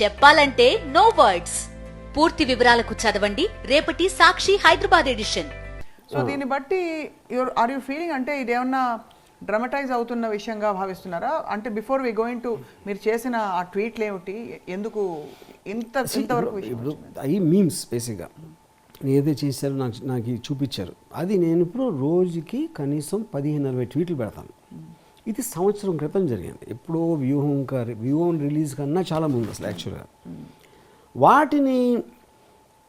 చెప్పాలంటే no words. పూర్తి వివరాలకు చదవండి రేపటి సాక్షి హైదరాబాద్ ఎడిషన్. సో దీన్ని బట్టి ఆర్ యూ ఫీలింగ్ అంటే ఇదేమన్నా డ్రమటైజ్ అవుతున్న విషయంగా భావిస్తున్నారా? అంటే బిఫోర్ వి గోయింగ్ టు మీరు చేసిన ఆ ట్వీట్లు ఏమిటి, ఎందుకు ఇంతవరకు ఇప్పుడు అవి మీమ్స్ బేసిక్గా ఏదో చేశారో నాకు చూపించారు. అది నేను ఇప్పుడు రోజుకి కనీసం 15-20 ట్వీట్లు పెడతాను. ఇది సంవత్సరం క్రితం జరిగింది. ఎప్పుడో వ్యూహం రిలీజ్ కన్నా చాలా ముందు అసలు యాక్చువల్గా. వాటిని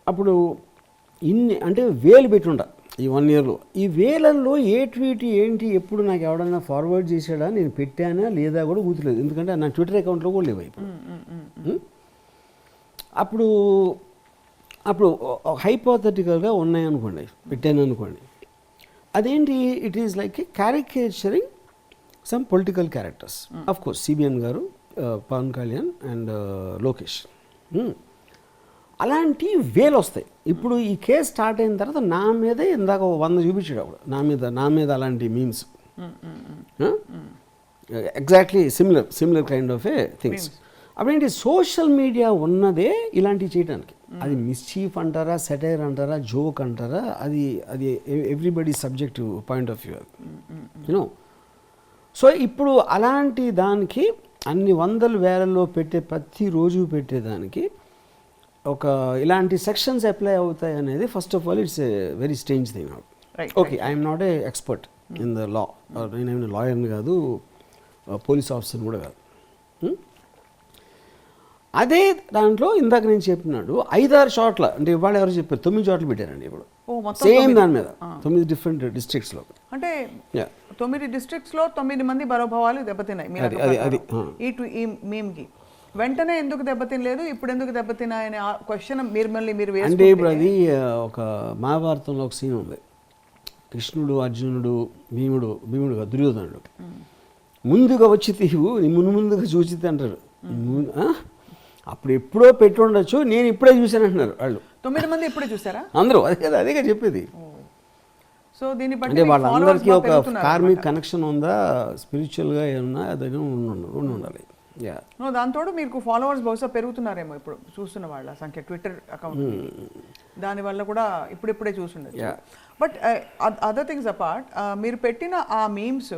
అప్పుడు ఇన్ని అంటే వేలు పెట్టుండ ఈ 1 yearలో. ఈ వేలల్లో ఏ ట్వీట్ ఏంటి ఎప్పుడు నాకు ఎవడన్నా ఫార్వర్డ్ చేశాడా, నేను పెట్టానా లేదా కూడా గుర్తులేదు. ఎందుకంటే నా ట్విట్టర్ అకౌంట్లో కూడా లేవు ఇప్పుడు. అప్పుడు హైపోథెటికల్గా ఉన్నాయనుకోండి, పెట్టాను అనుకోండి, అదేంటి, it is like a caricaturing some political characters. Of course CBN గారు, పవన్ కళ్యాణ్ అండ్ లోకేష్, అలాంటి వేలు వస్తాయి. ఇప్పుడు ఈ కేసు స్టార్ట్ అయిన తర్వాత నా మీదే ఇందాక 100 చూపించాడు అప్పుడు నా మీద అలాంటి memes, exactly similar kind of a things. అప్పుడేంటి, సోషల్ మీడియా ఉన్నదే ఇలాంటివి చేయడానికి. అది మిస్చీఫ్ అంటారా, సెటైర్ అంటారా, జోక్ అంటారా, అది everybody subjective point of view, you know. So ఇప్పుడు అలాంటి దానికి అన్ని వందల వేలలో ప్రతిరోజు పెట్టేదానికి ఒక ఇలాంటి సెక్షన్స్ అప్లై అవుతాయి అనేది first of all it's a very strange thing. Okay, I'm not a expert in the law, నేనేమైనా లాయర్ని కాదు, పోలీస్ ఆఫీసర్ని కూడా కాదు. అదే దాంట్లో ఇందాక నేను చెప్పినాడు 5-6 చోట్ల, అంటే ఇవాళ ఎవరు చెప్పారు 9 చోట్ల పెట్టారండి ఇప్పుడు సేమ్ దాని మీద 9 డిఫరెంట్ డిస్ట్రిక్ట్స్లో. అంటే 9 డిస్ట్రిక్ట్స్లో 9 మంది మనోభావాలు దెబ్బతిన్నాయి ఈ మీమ్కి. వెంటనే ఎందుకు దెబ్బతినలేదు, ఇప్పుడు ఎందుకు దెబ్బతిన్నాయనే క్వశ్చన్ మీరు అంటే ఇప్పుడు అది ఒక మహాభారతంలో ఒక సీన్ ఉంది. కృష్ణుడు, అర్జునుడు, భీముడు దుర్యోధనుడు ముందుగా వచ్చి తీవు ముందుగా చూచితే అంటారు. అప్పుడు ఎప్పుడో పెట్టి ఉండొచ్చు, నేను ఇప్పుడే చూశాను అంటున్నారు వాళ్ళు. 9 మంది ఇప్పుడే చూసారా అందరూ? అదేగా చెప్పేది. సో దీన్ని బట్టి అంటే వాళ్ళందరికీ ఒక కార్మిక్ కనెక్షన్ ఉందా, స్పిరిచువల్గా ఏమన్నా అదే ఉండాలి. దాంతో మీకు ఫాలోవర్స్ బహుశా పెరుగుతున్నారేమో ఇప్పుడు చూస్తున్న వాళ్ళ సంఖ్య ట్విట్టర్ అకౌంట్, దానివల్ల కూడా ఇప్పుడిప్పుడే చూస్తుండొచ్చు. బట్ అదర్ థింగ్స్ అపార్ట్, మీరు పెట్టిన ఆ మీమ్స్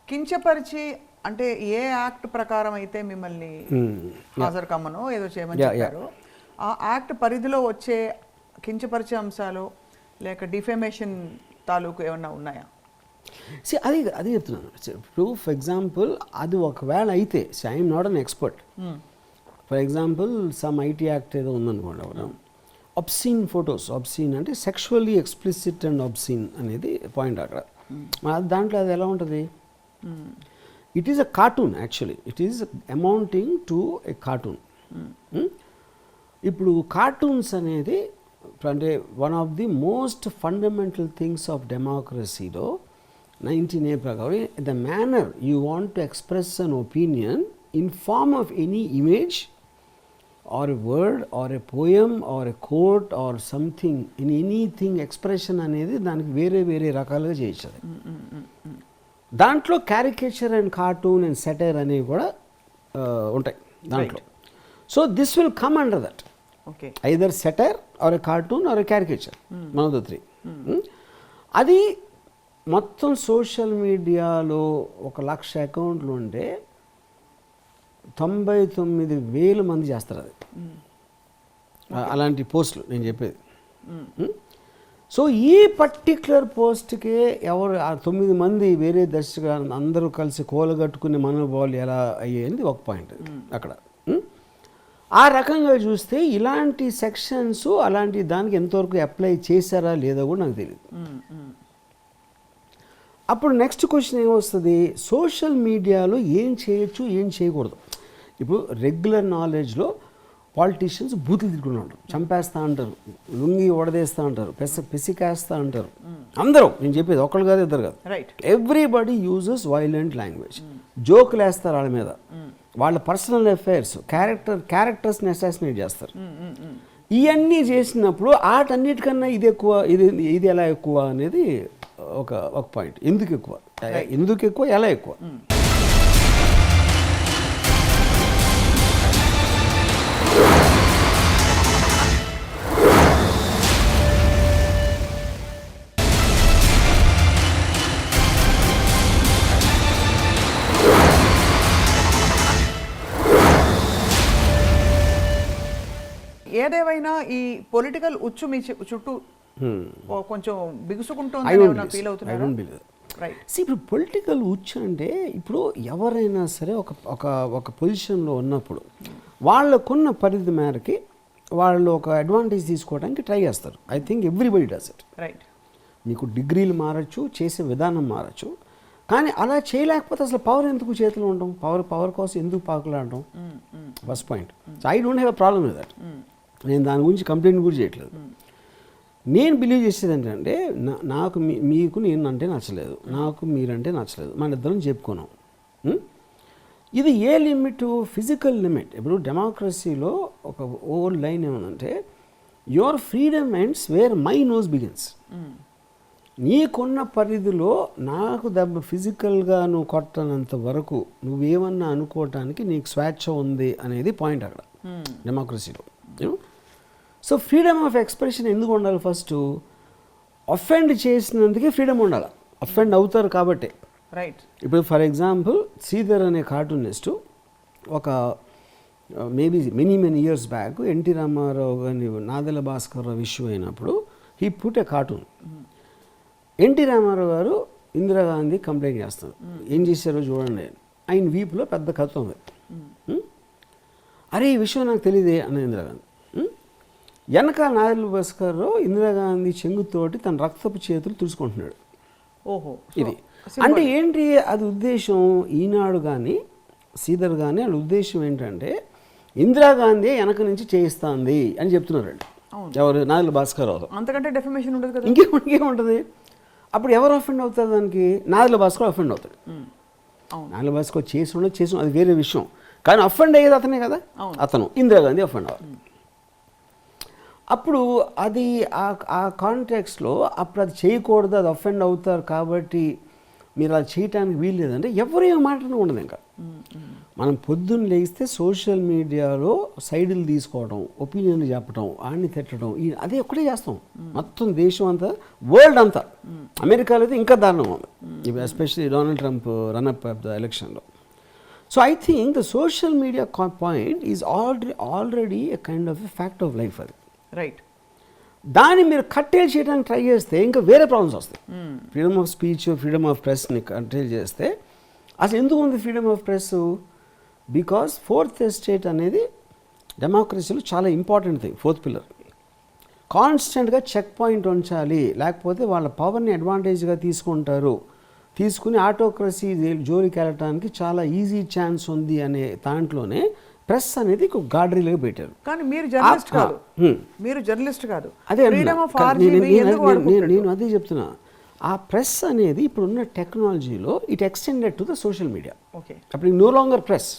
కించపరిచి, అంటే ఏ యాక్ట్ ప్రకారం అయితే మిమ్మల్ని హాజరు కమ్మనో ఏదో చేయమని చెప్పారు, ఆ యాక్ట్ పరిధిలో వచ్చే కించపరిచే అంశాలు లేక డిఫేమేషన్ తాలూకు ఏమన్నా ఉన్నాయా? అది చెప్తున్నాను. ఇప్పుడు ఫర్ ఎగ్జాంపుల్ అది ఒకవేళ అయితే, I'm not an expert, for example some IT act ఏదో ఉందనుకోండి, అబ్సీన్ ఫొటోస్, అబ్సీన్ అంటే సెక్షువల్లీ ఎక్స్ప్లిసిట్ అండ్ అబ్సీన్ అనేది పాయింట్ అక్కడ. దాంట్లో అది ఎలా ఉంటుంది, it is a cartoon, actually it is amounting to a cartoon. ఇప్పుడు కార్టూన్స్ అనేది అంటే one of the most fundamental things of డెమోక్రసీలో 19A ప్రకారం, the manner you want to express an opinion in form of any image or a word or a poem or a quote or something, in anything expression అనేది దానికి వేరే రకాలుగా చేయొచ్చు. దాంట్లో caricature and cartoon and satire అనేవి కూడా ఉంటాయి దాంట్లో. So this will come under that, either satire or a cartoon or a caricature, one of the 3. అది మొత్తం సోషల్ మీడియాలో 1,00,000 అకౌంట్లు ఉంటే 99,000 మంది చేస్తారు అది, అలాంటి పోస్టులు నేను చెప్పేది. సో ఈ పర్టిక్యులర్ పోస్ట్కే ఎవరు 9 మంది వేరే దర్శకులు అందరూ కలిసి కోలగట్టుకునే మనోభావాలు ఎలా అయ్యాయని ఒక పాయింట్ అక్కడ. ఆ రకంగా చూస్తే ఇలాంటి సెక్షన్స్ అలాంటి దానికి ఎంతవరకు అప్లై చేశారా లేదా కూడా నాకు తెలియదు. అప్పుడు నెక్స్ట్ క్వశ్చన్ ఏమొస్తుంది, సోషల్ మీడియాలో ఏం చేయొచ్చు ఏం చేయకూడదు. ఇప్పుడు రెగ్యులర్ నాలెడ్జ్లో పాలిటీషియన్స్ బూతులు తిరుగుతూ ఉంటారు, చంపేస్తూ అంటారు, లుంగి ఓడదేస్తూ అంటారు, పెసికేస్తూ అంటారు. అందరూ, నేను చెప్పేది ఒకళ్ళు కాదు ఇద్దరు కాదు, ఎవ్రీబడి యూజెస్ వైలెంట్ లాంగ్వేజ్. జోకులు వేస్తారు వాళ్ళ మీద, వాళ్ళ పర్సనల్ అఫైర్స్, క్యారెక్టర్స్ని అసాసినేట్ చేస్తారు. ఇవన్నీ చేసినప్పుడు వాటన్నిటికన్నా ఇది ఎక్కువ, ఇది ఎలా ఎక్కువ అనేది ఒక పాయింట్. ఎందుకు ఎక్కువ ఎలా ఎక్కువ. ఏదేమైనా ఈ పొలిటికల్ ఉచ్చు మీ చుట్టూ కొంచెం బిగుసుకుంటోంది ఫీల్ అవుతున్నారు. రైట్. ఇప్పుడు పొలిటికల్ ఉచ్చు అంటే ఇప్పుడు ఎవరైనా సరే ఒక పొజిషన్లో ఉన్నప్పుడు వాళ్ళకున్న పరిధి మేరకి వాళ్ళు ఒక అడ్వాంటేజ్ తీసుకోవడానికి ట్రై చేస్తారు. I think everybody does it. Right. మీకు డిగ్రీలు మారచ్చు, చేసే విధానం మారచ్చు, కానీ అలా చేయలేకపోతే అసలు పవర్ ఎందుకు చేతిలో ఉండడం, పవర్ కోసం ఎందుకు పాకులాడడం, first point. So I don't have a problem with that. నేను దాని గురించి కంప్లైంట్ కూడా చేయట్లేదు. నేను బిలీవ్ చేసేది ఏంటంటే నాకు మీకు నేను అంటే నచ్చలేదు, నాకు మీరంటే నచ్చలేదు, మన ఇద్దరం చెప్పుకున్నాం. ఇది ఏ లిమిట్? Physical limit. ఇప్పుడు డెమోక్రసీలో ఒక ఓల్డ్ లైన్ ఏమనంటే your freedom ends where my nose begins. నీకున్న పరిధిలో నాకు దెబ్బ ఫిజికల్గా నువ్వు కొట్టనంత వరకు నువ్వేమన్నా అనుకోవటానికి నీకు స్వేచ్ఛ ఉంది అనేది పాయింట్ అక్కడ డెమోక్రసీలో. సో ఫ్రీడమ్ ఆఫ్ ఎక్స్ప్రెషన్ ఎందుకు ఉండాలి? ఫస్ట్ అఫెండ్ చేసినందుకే ఫ్రీడమ్ ఉండాలి. అఫెండ్ అవుతారు కాబట్టి. రైట్. ఇప్పుడు ఫర్ ఎగ్జాంపుల్ శ్రీధర్ అనే కార్టూనిస్టు ఒక maybe many years back NT Rama Rao గారిని నాదెళ్ల భాస్కర్రావు ఇష్యూ అయినప్పుడు he put a cartoon. NT Rama Rao garu Indira Gandhi complaint చేస్తారు. ఏం చేశారో చూడండి. ఆయన వీపులో పెద్ద కథ ఉంది. అరే ఈ విషయం నాకు తెలియదే అన్న ఇందిరాగాంధీ. వెనకాల నాదెళ్ల భాస్కర్రావు ఇందిరాగాంధీ చెంగుతోటి తన రక్తపు చేతులు తుడుచుకుంటున్నాడు. ఓహో. ఇది అంటే ఏంటి అది ఉద్దేశం? ఈనాడు కానీ శ్రీధర్ కానీ వాళ్ళ ఉద్దేశం ఏంటంటే ఇందిరాగాంధీ వెనక నుంచి చేయిస్తుంది అని చెప్తున్నారండి. ఎవరు? నాదెళ్ల భాస్కర్రావు. అంతకంటే డెఫమేషన్ ఉండదు కదా. ఇంకేముంటుంది? అప్పుడు ఎవరు అఫెండ్ అవుతారు దానికి? నాదెళ్ల భాస్కర్ అఫెండ్ అవుతాడు. నాదెళ్ల భాస్కర్ చేసి అది వేరే విషయం, కానీ అఫెండ్ అయ్యేది అతనే కదా. అతను ఇందిరాగాంధీ అఫెండ్ అవ్వాలి. అప్పుడు అది ఆ కాంటెక్స్లో అప్పుడు అది చేయకూడదు, అది అఫెండ్ అవుతారు కాబట్టి మీరు అది చేయటానికి వీలు లేదంటే ఎవరు ఏం మాటనే ఉండదు. ఇంకా మనం పొద్దున్న లేస్తే సోషల్ మీడియాలో సైడులు తీసుకోవడం, ఒపీనియన్లు చెప్పడం, ఆడిని తిట్టడం, అదే ఒక్కటే చేస్తాం మొత్తం దేశం అంతా, వరల్డ్ అంతా. అమెరికాలో అయితే ఇంకా దారుణం ఉంది, especially Donald Trump run up of the ఎలక్షన్లో. So I think the social media point is already a kind of a fact of life. అది రైట్. దాన్ని మీరు కట్టేల్ చేయడానికి ట్రై చేస్తే ఇంకా వేరే ప్రాబ్లమ్స్ వస్తాయి. Freedom of speech, freedom of ప్రెస్ని కట్టేల్ చేస్తే అసలు ఎందుకు ఉంది freedom of press? Because fourth estate అనేది డెమోక్రసీలో చాలా ఇంపార్టెంట్ థింగ్. ఫోర్త్ పిల్లర్ కాన్స్టెంట్గా చెక్ పాయింట్ ఉంచాలి, లేకపోతే వాళ్ళ పవర్ని అడ్వాంటేజ్గా తీసుకుని ఆటోక్రసీ జోలికి వెళ్ళటానికి చాలా ఈజీ ఛాన్స్ ఉంది అనే దాంట్లోనే ప్రెస్ అనేది ఒక గాడ్రీలుగా పెట్టారు. కానీ మీరు జర్నలిస్ట్ కాదు, మీరు జర్నలిస్ట్ కాదు. అదే నేను అదే చెప్తున్నా. ఆ ప్రెస్ అనేది ఇప్పుడున్న టెక్నాలజీలో it extended to the social media. అప్పుడు no longer press.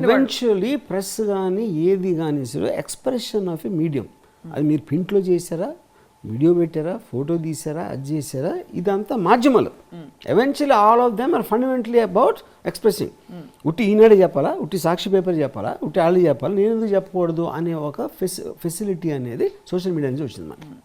Eventually press కానీ ఏది కానీ ఎక్స్ప్రెషన్ ఆఫ్ ఎ మీడియం. అది మీరు ప్రింట్లో చేశారా, వీడియో పెట్టారా, ఫోటో తీసారా, అది చేశారా, ఇదంతా మాధ్యమాలు. Eventually all of them are fundamentally about expressing. ఉట్టి ఈనాడే చెప్పాలా, ఉట్టి సాక్షి పేపర్ చెప్పాలా, ఉట్టి వాళ్ళు చెప్పాలా, నేను ఎందుకు చెప్పకూడదు అనే ఒక ఫెసిలిటీ అనేది సోషల్ మీడియా నుంచి వచ్చింది మనకి.